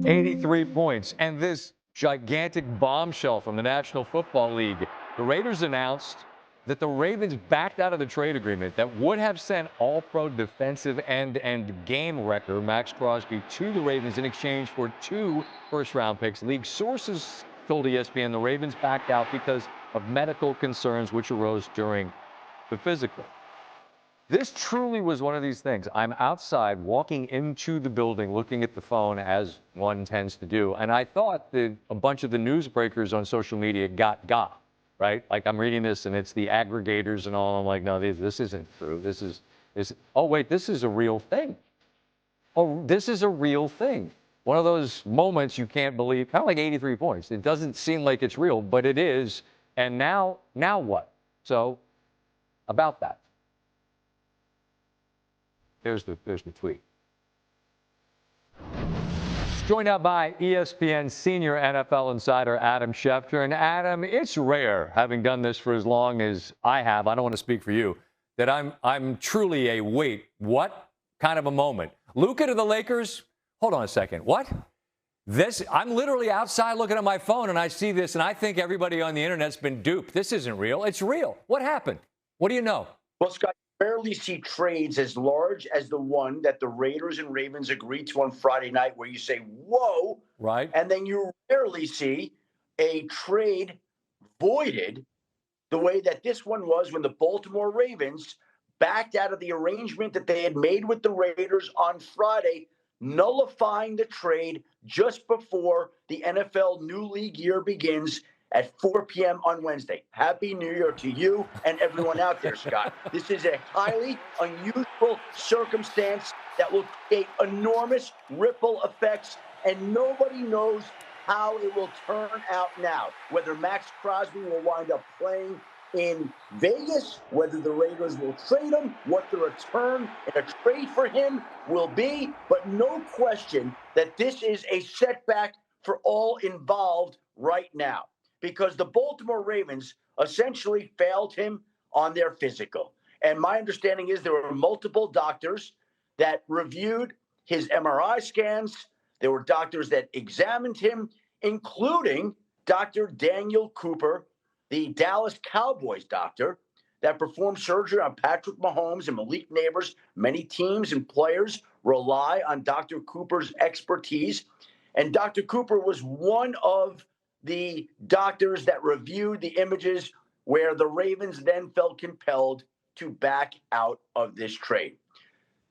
83 points. And this gigantic bombshell from the National Football League. The Raiders announced that the Ravens backed out of the trade agreement that would have sent all-pro defensive end and game wrecker Maxx Crosby to the Ravens in exchange for 2 first-round picks. League sources told ESPN the Ravens backed out because of medical concerns which arose during the physical. This truly was one of these things. I'm outside walking into the building looking at the phone as one tends to do. And I thought that a bunch of the newsbreakers on social media got, right? Like I'm reading this and it's the aggregators and all. I'm like, no, this isn't true. Oh, wait, this is a real thing. Oh, this is a real thing. One of those moments you can't believe, kind of like 83 points. It doesn't seem like it's real, but it is. And now what? So about that. There's the tweet. Joined now by ESPN senior NFL insider Adam Schefter. And Adam, it's rare, having done this for as long as I have, I don't want to speak for you, that I'm truly a wait, what kind of a moment. Luka to the Lakers. Hold on a second. What? I'm literally outside looking at my phone and I see this and I think everybody on the internet's been duped. This isn't real. It's real. What happened? What do you know? Well, Scott, you rarely see trades as large as the one that the Raiders and Ravens agreed to on Friday night where you say, whoa. Right. And then you rarely see a trade voided the way that this one was when the Baltimore Ravens backed out of the arrangement that they had made with the Raiders on Friday, nullifying the trade just before the NFL new league year begins at 4 p.m. on Wednesday. Happy New Year to you and everyone out there, Scott. This is a highly unusual circumstance that will create enormous ripple effects, and nobody knows how it will turn out now. Whether Maxx Crosby will wind up playing in Vegas, whether the Raiders will trade him, what the return in a trade for him will be, but no question that this is a setback for all involved right now, because the Baltimore Ravens essentially failed him on their physical. And my understanding is there were multiple doctors that reviewed his MRI scans. There were doctors that examined him, including Dr. Daniel Cooper, the Dallas Cowboys doctor that performed surgery on Patrick Mahomes and Malik Neighbors. Many teams and players rely on Dr. Cooper's expertise. And Dr. Cooper was one of the doctors that reviewed the images where the Ravens then felt compelled to back out of this trade.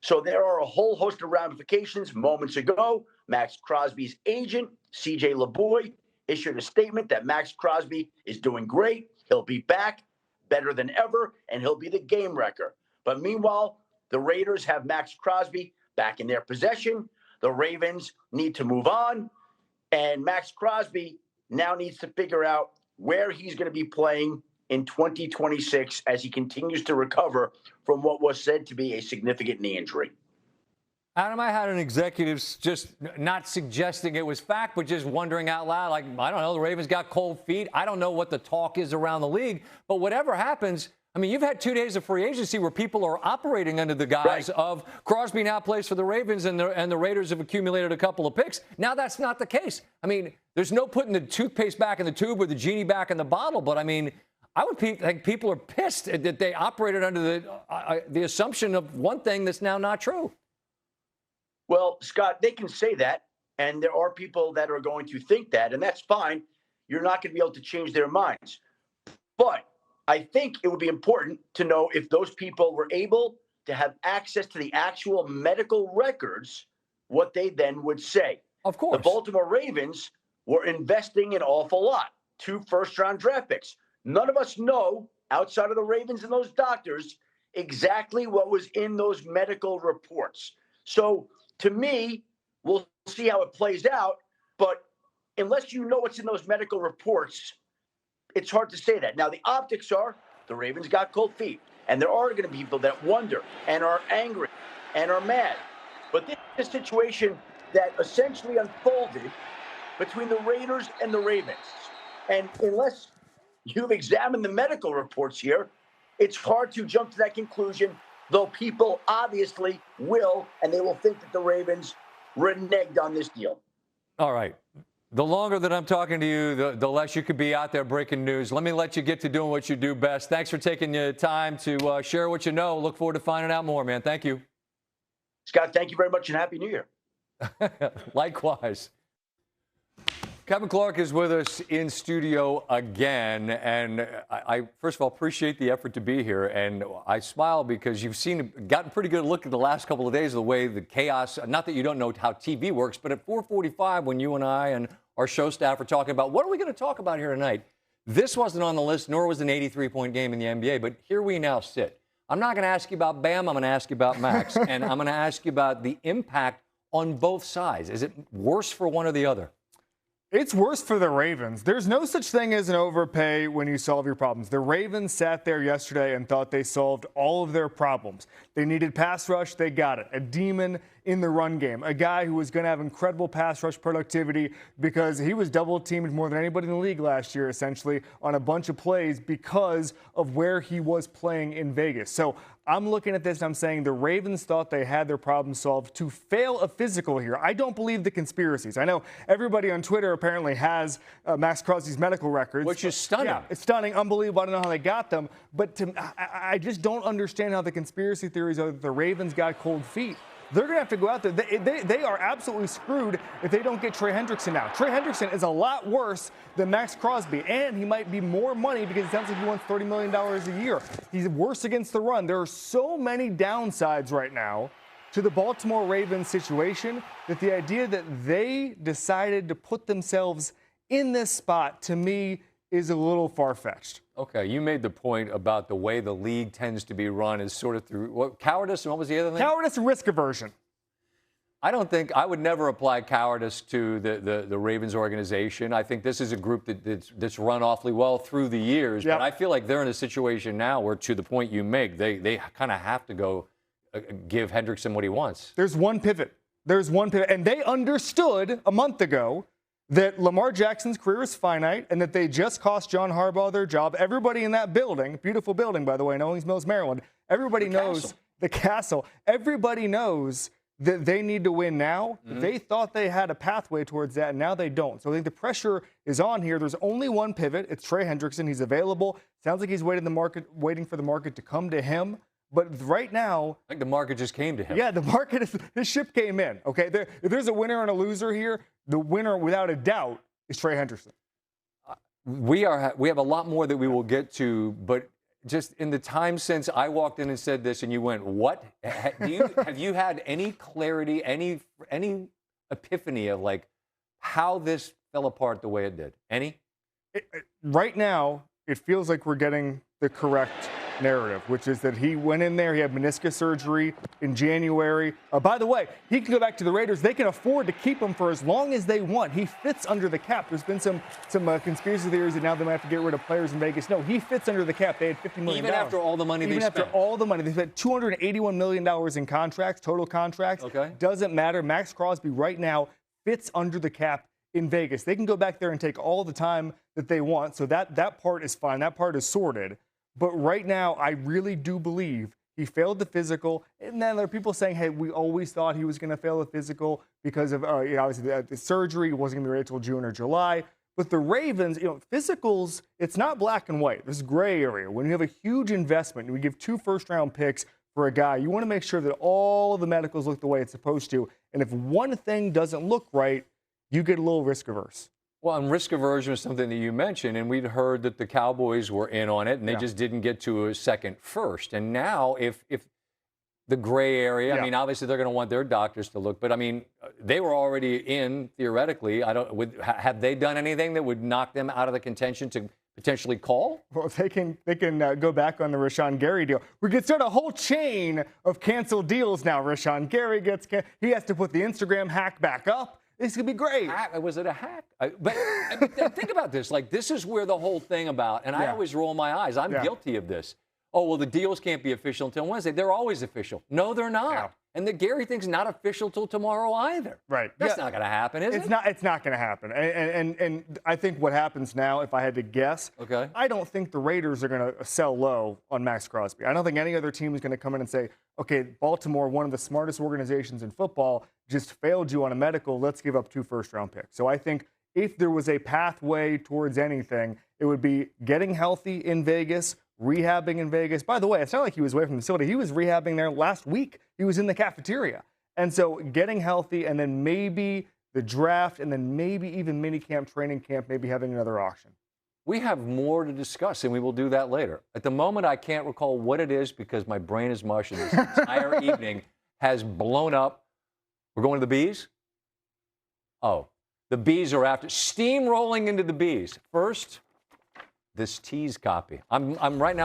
So there are a whole host of ramifications. Moments ago, Maxx Crosby's agent, C.J. LeBoy, issued a statement that Maxx Crosby is doing great. He'll be back better than ever, and he'll be the game wrecker. But meanwhile, the Raiders have Maxx Crosby back in their possession. The Ravens need to move on, and Maxx Crosby now needs to figure out where he's going to be playing in 2026 as he continues to recover from what was said to be a significant knee injury. Adam, I had an executive just not suggesting it was fact, but just wondering out loud, like, I don't know, the Ravens got cold feet. I don't know what the talk is around the league, but whatever happens, I mean, you've had 2 days of free agency where people are operating under the guise of Crosby now plays for the Ravens and the Raiders have accumulated a couple of picks. Now that's not the case. I mean, there's no putting the toothpaste back in the tube or the genie back in the bottle, but I mean, I would think people are pissed that they operated under the assumption of one thing that's now not true. Well, Scott, they can say that, and there are people that are going to think that, and that's fine. You're not going to be able to change their minds. But I think it would be important to know if those people were able to have access to the actual medical records, what they then would say. Of course. The Baltimore Ravens were investing an awful lot, 2 first-round draft picks. None of us know, outside of the Ravens and those doctors, exactly what was in those medical reports. So, to me, we'll see how it plays out, but unless you know what's in those medical reports, it's hard to say that. Now, the optics are the Ravens got cold feet, and there are going to be people that wonder and are angry and are mad. But this is a situation that essentially unfolded between the Raiders and the Ravens. And unless you've examined the medical reports here, it's hard to jump to that conclusion, though people obviously will, and they will think that the Ravens reneged on this deal. All right. The longer that I'm talking to you, the less you could be out there breaking news. Let me let you get to doing what you do best. Thanks for taking your time to share what you know. Look forward to finding out more, man. Thank you. Scott, thank you very much and Happy New Year. Likewise. Kevin Clark is with us in studio again, and I first of all appreciate the effort to be here, and I smile because you've gotten a pretty good look at the last couple of days of the way the chaos, not that you don't know how TV works, but at 4:45 when you and I and our show staff are talking about what are we going to talk about here tonight, this wasn't on the list, nor was an 83-point game in the NBA, but here we now sit. I'm not going to ask you about Bam, I'm going to ask you about Max, and I'm going to ask you about the impact on both sides. Is it worse for one or the other? It's worse for the Ravens. There's no such thing as an overpay when you solve your problems. The Ravens sat there yesterday and thought they solved all of their problems. They needed pass rush. They got it. A demon in the run game. A guy who was going to have incredible pass rush productivity because he was double teamed more than anybody in the league last year, essentially, on a bunch of plays because of where he was playing in Vegas. So I'm looking at this and I'm saying the Ravens thought they had their problem solved to fail a physical here. I don't believe the conspiracies. I know everybody on Twitter apparently has Maxx Crosby's medical records. Which is stunning. Yeah, it's stunning, unbelievable. I don't know how they got them. But I just don't understand how the conspiracy theories are that the Ravens got cold feet. They're going to have to go out there. They are absolutely screwed if they don't get Trey Hendrickson now. Trey Hendrickson is a lot worse than Maxx Crosby, and he might be more money because it sounds like he wants $30 million a year. He's worse against the run. There are so many downsides right now to the Baltimore Ravens situation that the idea that they decided to put themselves in this spot, to me, is a little far-fetched. Okay, you made the point about the way the league tends to be run is sort of through cowardice, and what was the other thing? Cowardice and risk aversion. I would never apply cowardice to the Ravens organization. I think this is a group that's run awfully well through the years, Yep. but I feel like they're in a situation now where, to the point you make, they kind of have to go give Hendrickson what he wants. There's one pivot. And they understood a month ago that Lamar Jackson's career is finite and that they just cost John Harbaugh their job. Everybody in that building, beautiful building, by the way, in Owings Mills, Maryland, everybody knows the castle. Everybody knows that they need to win now. Mm-hmm. They thought they had a pathway towards that, and now they don't. So I think the pressure is on here. There's only one pivot. It's Trey Hendrickson. He's available. Sounds like he's waiting for the market to come to him. But right now, I think the market just came to him. Yeah, his ship came in. Okay, if there's a winner and a loser here, the winner, without a doubt, is Trey Hendrickson. We have a lot more that we will get to, but just in the time since I walked in and said this, and you went, "What?" Have you had any clarity, any epiphany of like how this fell apart the way it did? Any? Right now, it feels like we're getting the correct narrative, which is that he went in there, he had meniscus surgery in January. By the way, he can go back to the Raiders. They can afford to keep him for as long as they want. He fits under the cap. There's been some conspiracy theories that now they might have to get rid of players in Vegas. No, he fits under the cap. They had $50 million. Even after all the money they spent. Even after all the money. They spent $281 million in contracts, total contracts. Okay. Doesn't matter. Maxx Crosby right now fits under the cap in Vegas. They can go back there and take all the time that they want. So that part is fine. That part is sorted. But right now, I really do believe he failed the physical. And then there are people saying, hey, we always thought he was going to fail the physical because of, obviously, the surgery. He wasn't going to be ready until June or July. But the Ravens, physicals, it's not black and white. There's gray area. When you have a huge investment, and we give 2 first-round picks for a guy, you want to make sure that all of the medicals look the way it's supposed to. And if one thing doesn't look right, you get a little risk-averse. Well, and risk aversion is something that you mentioned, and we'd heard that the Cowboys were in on it, and they just didn't get to a second first. And now, if the gray area, I mean, obviously they're going to want their doctors to look, but I mean, they were already in theoretically. Have they done anything that would knock them out of the contention to potentially call? Well, they can go back on the Rashawn Gary deal. We could start a whole chain of canceled deals now. Rashawn Gary he has to put the Instagram hack back up. This could be great. Was it a hack? But think about this. Like, this is where the whole thing about, and I always roll my eyes. I'm guilty of this. oh, well, the deals can't be official until Wednesday. They're always official. No, they're not. Yeah. And the Gary thing's not official till tomorrow either. Right. That's not going to happen, is it? It's not going to happen. And I think what happens now, if I had to guess, Okay. I don't think the Raiders are going to sell low on Maxx Crosby. I don't think any other team is going to come in and say, okay, Baltimore, one of the smartest organizations in football, just failed you on a medical. Let's give up 2 first-round picks. So I think if there was a pathway towards anything, it would be getting healthy in Vegas, rehabbing in Vegas. By the way, it's not like he was away from the facility. He was rehabbing there last week. He was in the cafeteria. And so getting healthy, and then maybe the draft, and then maybe even minicamp, training camp, maybe having another auction. We have more to discuss, and we will do that later. At the moment, I can't recall what it is because my brain is mush, and this entire evening has blown up. We're going to the bees? Oh, the bees are after. Steamrolling into the bees. First, this tease copy. I'm right now.